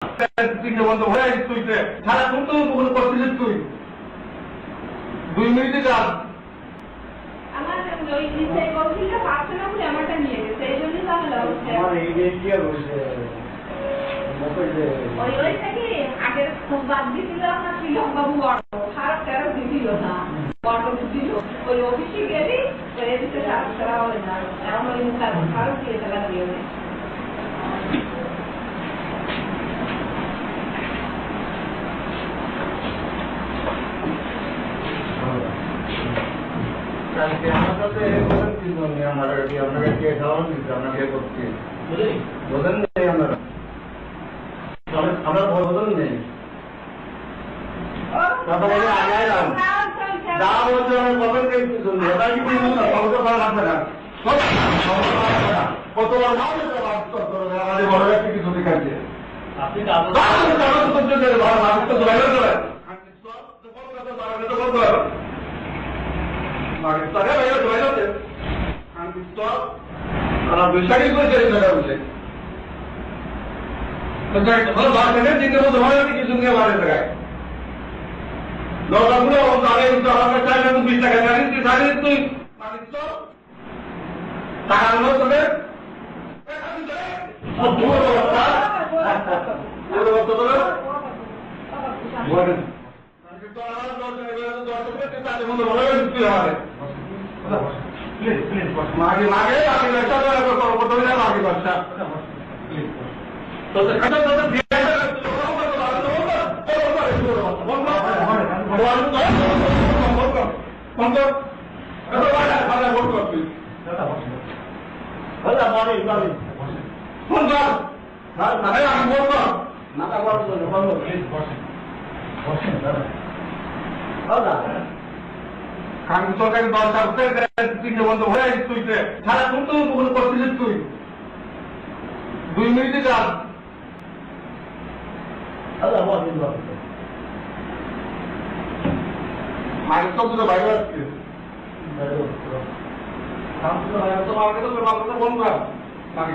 বন্ধ হয়ে তুই সারাক্ষণ তো কোনো করছিলিস তুই 2 মিনিটে কাজ আমার ওই নিচে কৌশলটা পাচ্ছে না বলে আমারটা নিয়ে গেছে এই জন্যই ঝামেলা হচ্ছে। আমার এই কি হচ্ছে ওই থেকে আগের বাদ দিছিল আপনার শ্রীলঙ্কাবু অটো খারাপ তেরো দিছিল না অটো দিছিল ওই অফিসে গেলি এদিকে সারা সারা হয় না এখন ওই খারাপ দিয়ে চালা দিয়ে আমার সাথে আপনাকে কে খাওয়ান দিচ্ছে আপনাকে করছি বোঝেন নেই আমরা বোঝেন নেই তারপরে আগে যা বলছে আমি কবে দেখছি এটা কি কত আমাদের বড় ব্যক্তি কিছু দেখাচ্ছে আপনি বিশ্বাসী করেছে বলছে কিছু নিয়ে বাড়ি দেখায় দরকারগুলো আমাকে চাই না 20 টাকা জানিস তুই জানিস তুই মানিস তো টাকা আনলো তোদের মাগে মাগে আগে ব্যবসা মাগে ব্যবসা সরকারি বন্ধ হয়ে তুই সারাক্ষণ তো কোনো করছিলিস তুই 2 মিনিটে কাজ মায়ের তো দুটো বাইরে আসছে তোমাকে তো বন্ধ কর